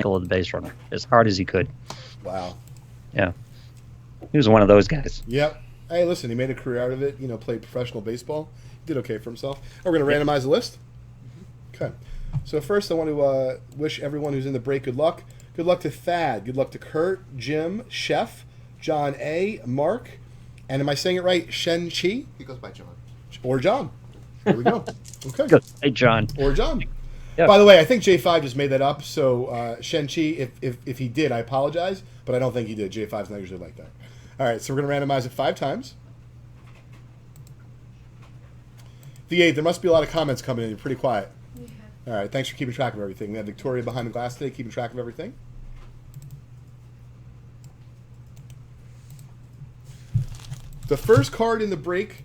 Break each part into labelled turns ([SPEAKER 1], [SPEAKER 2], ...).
[SPEAKER 1] ankle of the base runner as hard as he could.
[SPEAKER 2] Wow.
[SPEAKER 1] Yeah. He was one of those guys.
[SPEAKER 2] Yep. Hey, listen, he made a career out of it. Played professional baseball. Did okay for himself. We're going to randomize the list. Okay. So first, I want to wish everyone who's in the break good luck. Good luck to Thad. Good luck to Kurt, Jim, Chef, John A., Mark, and am I saying it right? Shen Chi?
[SPEAKER 3] He goes by John.
[SPEAKER 2] Or John. There we go. Okay.
[SPEAKER 1] Good. Hey, John.
[SPEAKER 2] Or John.
[SPEAKER 1] Yeah.
[SPEAKER 2] By the way, I think J5 just made that up. So Shen Chi, if he did, I apologize, but I don't think he did. J5's not usually like that. All right, so we're going to randomize it 5 times. The 8, there must be a lot of comments coming in. You're pretty quiet.
[SPEAKER 4] Yeah.
[SPEAKER 2] All right, thanks for keeping track of everything. We have Victoria behind the glass today keeping track of everything. The first card in the break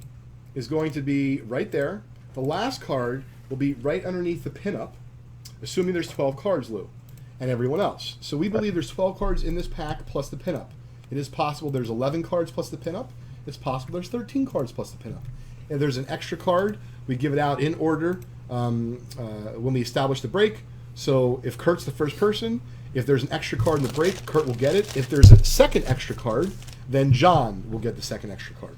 [SPEAKER 2] is going to be right there. The last card will be right underneath the pinup, assuming there's 12 cards, Lou, and everyone else. So we believe there's 12 cards in this pack plus the pinup. It is possible there's 11 cards plus the pinup. It's possible there's 13 cards plus the pinup. If there's an extra card, we give it out in order when we establish the break. So if Kurt's the first person, if there's an extra card in the break, Kurt will get it. If there's a second extra card, then John will get the second extra card.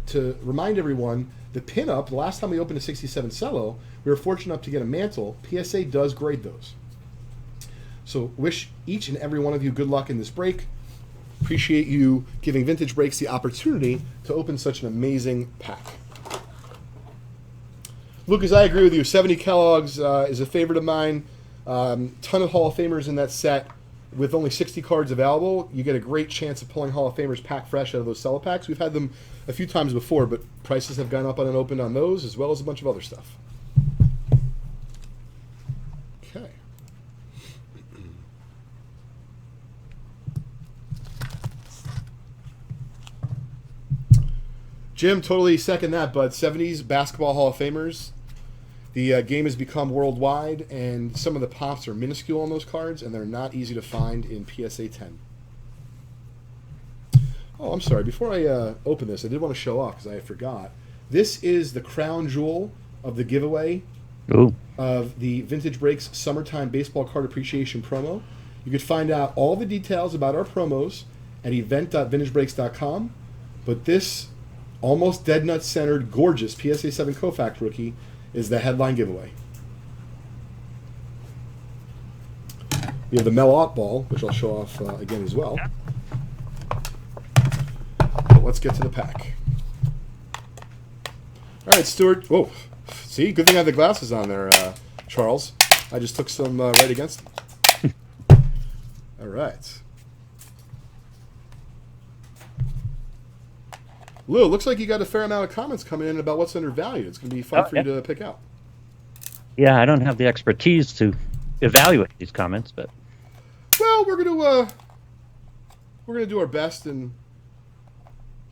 [SPEAKER 2] To remind everyone, the pinup, the last time we opened a 67 Cello, we were fortunate enough to get a mantle. PSA does grade those. So wish each and every one of you good luck in this break. Appreciate you giving Vintage Breaks the opportunity to open such an amazing pack. Lucas, I agree with you. 70 Kellogg's is a favorite of mine. Ton of Hall of Famers in that set. With only 60 cards available, you get a great chance of pulling Hall of Famers pack fresh out of those Cello packs. We've had them a few times before, but prices have gone up unopened on those, as well as a bunch of other stuff. Okay. Jim, totally second that, bud. 70s basketball Hall of Famers. The game has become worldwide, and some of the pops are minuscule on those cards, and they're not easy to find in PSA 10. Oh, I'm sorry. Before I open this, I did want to show off, because I forgot. This is the crown jewel of the giveaway of the Vintage Breaks Summertime Baseball Card Appreciation promo. You could find out all the details about our promos at event.vintagebreaks.com, but this almost dead nut centered, gorgeous PSA 7 Koufax rookie is the headline giveaway. We have the Mel Ott ball, which I'll show off again as well. But let's get to the pack. All right, Stuart. Whoa. See, good thing I have the glasses on there, Charles. I just took some right against them. All right. Lou, it looks like you got a fair amount of comments coming in about what's undervalued. It's going to be fun for you to pick out.
[SPEAKER 1] Yeah, I don't have the expertise to evaluate these comments, but
[SPEAKER 2] well, we're going to do our best, and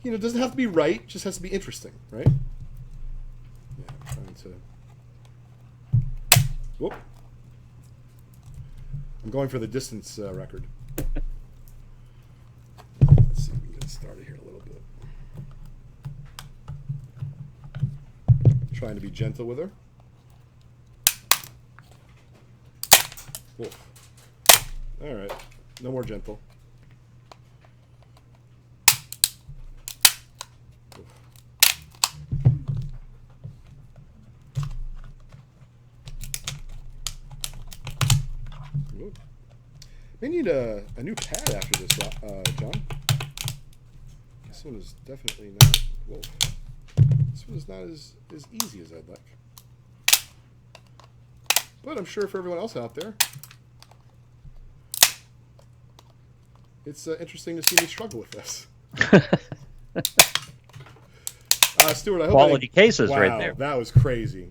[SPEAKER 2] it doesn't have to be right; it just has to be interesting, right? Yeah, I'm trying to. Whoop! I'm going for the distance record. Let's see if we can get started here a little bit. Trying to be gentle with her. Woof. All right, no more gentle. Woof. Woof. May need a new pad after this, John. This one is definitely not. Whoa. This one is not as easy as I'd like. But I'm sure for everyone else out there, it's interesting to see me struggle with this. Stuart, I hope
[SPEAKER 1] quality cases
[SPEAKER 2] wow,
[SPEAKER 1] right there.
[SPEAKER 2] That was crazy.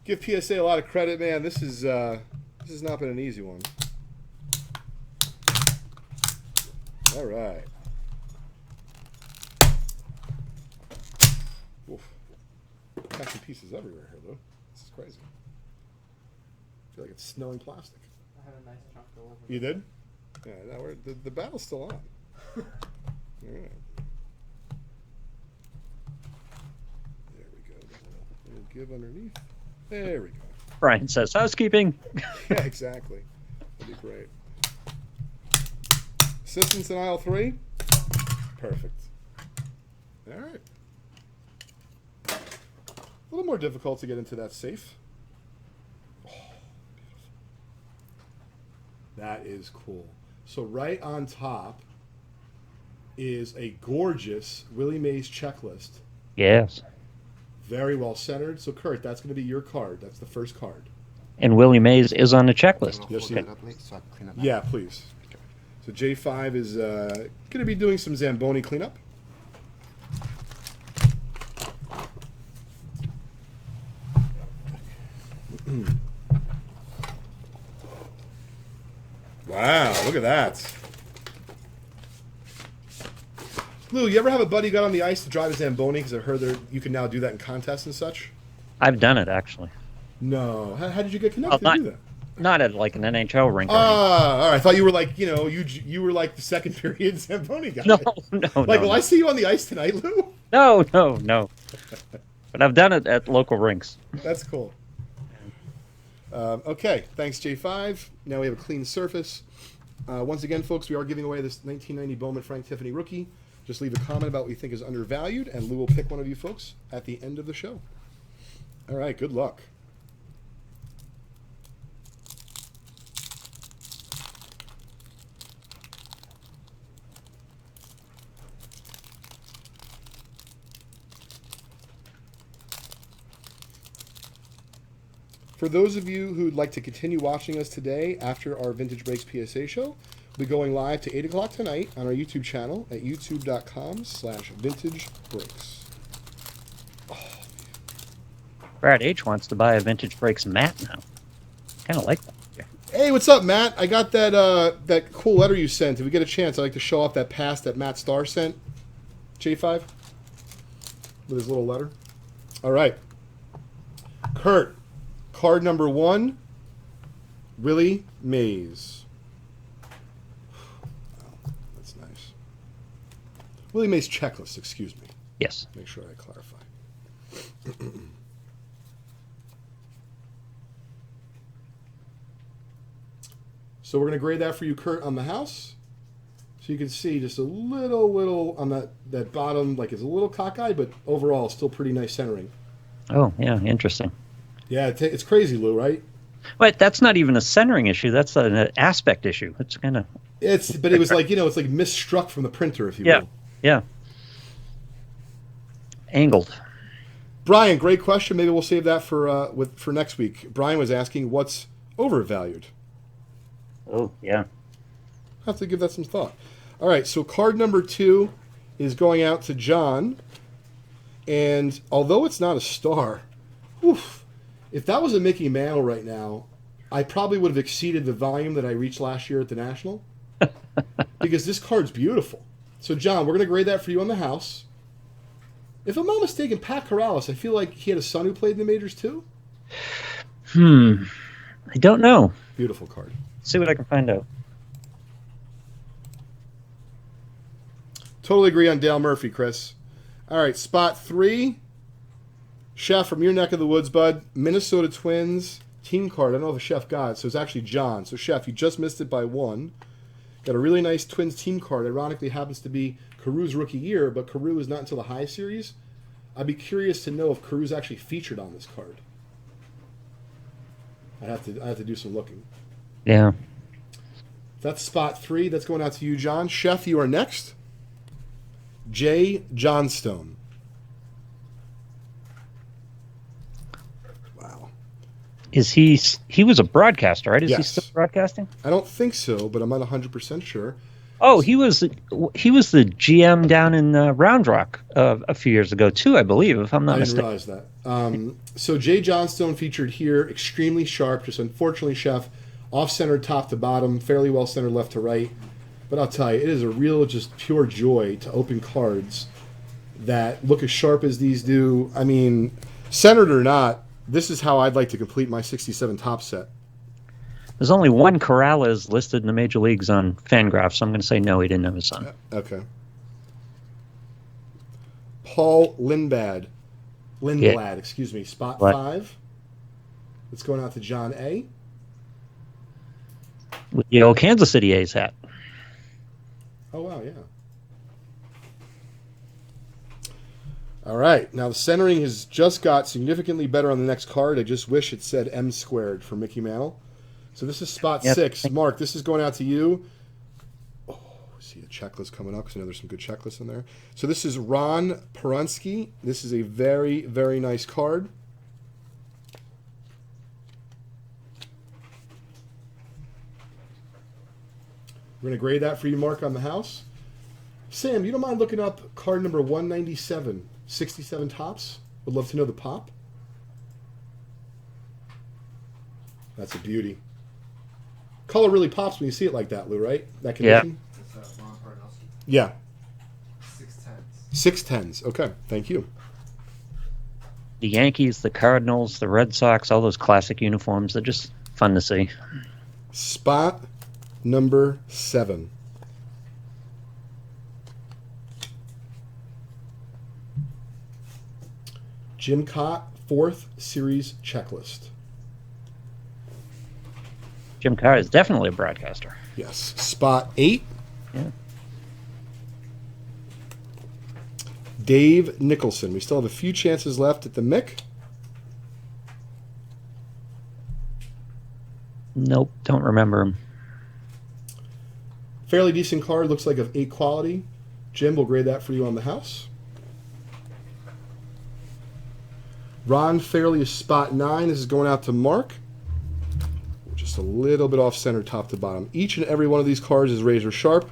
[SPEAKER 2] Give PSA a lot of credit, man. This has not been an easy one. All right. Oof. Catching pieces everywhere here, though. This is crazy. I feel like it's snowing plastic.
[SPEAKER 3] I had a nice chunk go over.
[SPEAKER 2] You did? Yeah, no, the battle's still on. All right. There we go. Little give underneath. There we go.
[SPEAKER 1] Brian says housekeeping.
[SPEAKER 2] Yeah, exactly. That'd be great. Assistance in aisle 3. Perfect. All right. A little more difficult to get into that safe. Oh, beautiful. That is cool. So right on top is a gorgeous Willie Mays checklist.
[SPEAKER 1] Yes.
[SPEAKER 2] Very well centered. So Kurt, that's going to be your card. That's the first card.
[SPEAKER 1] And Willie Mays is on the checklist.
[SPEAKER 2] Yes,
[SPEAKER 4] Fold it up, please, so I can clean up.
[SPEAKER 2] Yeah, please. So J5 is going to be doing some Zamboni cleanup. Wow, look at that. Lou, you ever have a buddy who got on the ice to drive a Zamboni? Because I heard you can now do that in contests and such.
[SPEAKER 1] I've done it, actually.
[SPEAKER 2] No. How did you get connected to do that?
[SPEAKER 1] Not at like an NHL rink.
[SPEAKER 2] Ah, all right. I thought you were like, you were like the second period Zamboni guy.
[SPEAKER 1] No.
[SPEAKER 2] Like, will I see you on the ice tonight, Lou?
[SPEAKER 1] No. But I've done it at local rinks.
[SPEAKER 2] That's cool. Okay, thanks, J5. Now we have a clean surface. Once again, folks, we are giving away this 1990 Bowman Frank Tiffany rookie. Just leave a comment about what you think is undervalued, and Lou will pick one of you folks at the end of the show. All right, good luck. For those of you who'd like to continue watching us today after our Vintage Breaks PSA show, we'll be going live to 8 o'clock tonight on our YouTube channel at youtube.com/vintagebreaks.
[SPEAKER 1] Brad H wants to buy a Vintage Breaks mat now. Kind of like that. Yeah.
[SPEAKER 2] Hey, what's up, Matt? I got that cool letter you sent. If we get a chance, I'd like to show off that pass that Matt Starr sent. J5? With his little letter. All right. Kurt. Card number 1, Willie Mays. Wow, that's nice. Willie Mays checklist, excuse me.
[SPEAKER 1] Yes.
[SPEAKER 2] Make sure I clarify. So we're going to grade that for you, Kurt, on the house. So you can see just a little on that bottom, like it's a little cockeyed, but overall still pretty nice centering.
[SPEAKER 1] Oh, yeah, interesting.
[SPEAKER 2] Yeah, it's crazy, Lou, right?
[SPEAKER 1] But that's not even a centering issue. That's an aspect issue. It's kind of...
[SPEAKER 2] But it was like, it's like misstruck from the printer, if you will.
[SPEAKER 1] Yeah. Angled.
[SPEAKER 2] Brian, great question. Maybe we'll save that for next week. Brian was asking, what's overvalued?
[SPEAKER 1] Oh, yeah.
[SPEAKER 2] I'll have to give that some thought. All right, so card number 2 is going out to John. And although it's not a star, oof, if that was a Mickey Mantle right now, I probably would have exceeded the volume that I reached last year at the National. Because this card's beautiful. So, John, we're going to grade that for you on the house. If I'm not mistaken, Pat Corrales, I feel like he had a son who played in the majors too.
[SPEAKER 1] I don't know.
[SPEAKER 2] Beautiful card.
[SPEAKER 1] See what I can find out.
[SPEAKER 2] Totally agree on Dale Murphy, Chris. All right, spot 3. Chef, from your neck of the woods, bud. Minnesota Twins team card. I don't know if a Chef got it, so it's actually John. So, Chef, you just missed it by 1. Got a really nice Twins team card. Ironically, happens to be Caru's rookie year, but Carew is not until the high series. I'd be curious to know if Caru's actually featured on this card. I have to do some looking.
[SPEAKER 1] Yeah.
[SPEAKER 2] That's spot 3. That's going out to you, John. Chef, you are next. Jay Johnstone. Wow.
[SPEAKER 1] Is he was a broadcaster, right? Is he
[SPEAKER 2] Yes.
[SPEAKER 1] still broadcasting?
[SPEAKER 2] I don't think so, but I'm not 100% sure.
[SPEAKER 1] Oh, he was the GM down in Round Rock a few years ago too, I believe, if I'm not
[SPEAKER 2] I didn't
[SPEAKER 1] mistaken.
[SPEAKER 2] realize that. So Jay Johnstone featured here, extremely sharp, just unfortunately, Chef, off-centered top to bottom, fairly well-centered left to right. But I'll tell you, it is a real, just pure joy to open cards that look as sharp as these do. I mean, centered or not, this is how I'd like to complete my 67 top set.
[SPEAKER 1] There's only one Corrales listed in the major leagues on Fangraphs, so I'm going to say no, he didn't have his son.
[SPEAKER 2] Okay. Paul Lindblad,
[SPEAKER 1] Yeah.
[SPEAKER 2] excuse me, spot
[SPEAKER 1] What?
[SPEAKER 2] 5. It's going out to John A.
[SPEAKER 1] With the old Kansas City A's hat.
[SPEAKER 2] Oh, wow, yeah. All right. Now, the centering has just got significantly better on the next card. I just wish it said M squared for Mickey Mantle. So this is spot 6. Mark, this is going out to you. Oh, I see a checklist coming up because I know there's some good checklists in there. So this is Ron Perunsky. This is a very, very nice card. We're going to grade that for you, Mark, on the house. Sam, you don't mind looking up card number 197, 67 tops? Would love to know the pop. That's a beauty. Color really pops when you see it like that, Lou, right? That condition?
[SPEAKER 3] It's Ron Parnowski.
[SPEAKER 2] Yeah.
[SPEAKER 3] 6 10s.
[SPEAKER 2] 6 10s. Okay, thank you.
[SPEAKER 1] The Yankees, the Cardinals, the Red Sox, all those classic uniforms. They're just fun to see.
[SPEAKER 2] Spot number 7. Jim Cott, 4th Series checklist.
[SPEAKER 1] Jim Carr is definitely a broadcaster.
[SPEAKER 2] Yes. Spot 8.
[SPEAKER 1] Yeah.
[SPEAKER 2] Dave Nicholson. We still have a few chances left at the Mick.
[SPEAKER 1] Nope, don't remember him.
[SPEAKER 2] Fairly decent card. Looks like of 8 quality. Jim will grade that for you on the house. Ron Fairley is spot 9. This is going out to Mark. Just a little bit off center, top to bottom. Each and every one of these cards is razor sharp.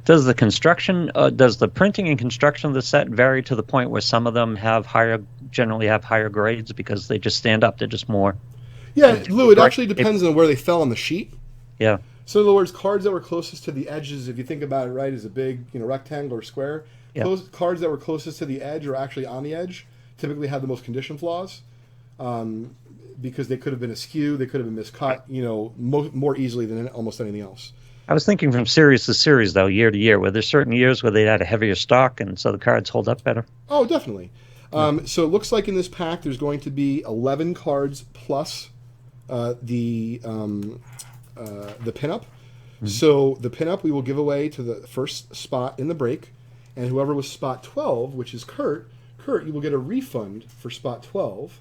[SPEAKER 1] Does the construction, does the printing and construction of the set vary to the point where some of them generally have higher grades because they just stand up? They're just more.
[SPEAKER 2] Yeah, Lou, it actually depends on where they fell on the sheet.
[SPEAKER 1] Yeah.
[SPEAKER 2] So in other words, cards that were closest to the edges, if you think about it right, is a big rectangle or square.
[SPEAKER 1] Yeah.
[SPEAKER 2] Cards that were closest to the edge or actually on the edge typically have the most condition flaws because they could have been askew, they could have been miscut, more easily than almost anything else.
[SPEAKER 1] I was thinking from series to series, though, year to year, where there's certain years where they had a heavier stock, and so the cards hold up better.
[SPEAKER 2] Oh, definitely. So it looks like in this pack there's going to be 11 cards plus the pinup. Mm-hmm. So the pinup we will give away to the first spot in the break, and whoever was spot 12, which is Kurt, you will get a refund for spot 12.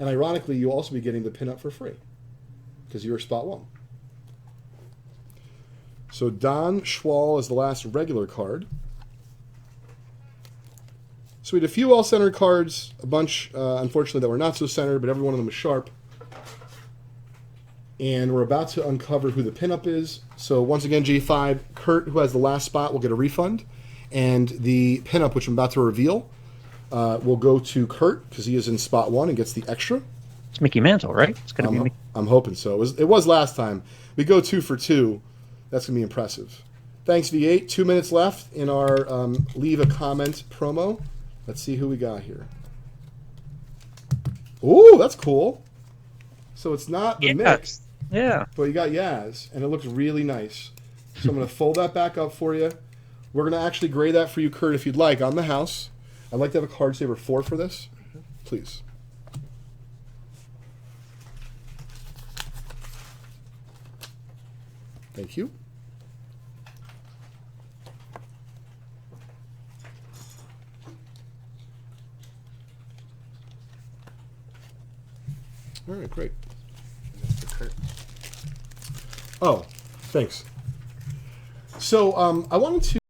[SPEAKER 2] And ironically, you'll also be getting the pinup for free because you were spot 1. So Don Schwal is the last regular card. So we had a few all-centered cards, a bunch, unfortunately, that were not so centered, but every one of them was sharp. And we're about to uncover who the pinup is. So once again, G5, Kurt, who has the last spot, will get a refund. And the pinup, which I'm about to reveal, will go to Kurt, because he is in spot 1 and gets the extra.
[SPEAKER 1] It's Mickey Mantle, right? It's gonna be Mickey.
[SPEAKER 2] I'm hoping so. It was last time. We go 2 for 2. That's going to be impressive. Thanks, V8. 2 minutes left in our Leave a Comment promo. Let's see who we got here. Ooh, that's cool. So it's not the Mick,
[SPEAKER 1] yeah,
[SPEAKER 2] but you got Yaz, and it looks really nice. So I'm going to fold that back up for you. We're going to actually grade that for you, Kurt, if you'd like, on the house. I'd like to have a card saver 4 for this. Please. Thank you. All right, great.
[SPEAKER 3] Mr. Kurt.
[SPEAKER 2] Oh, thanks. So I wanted to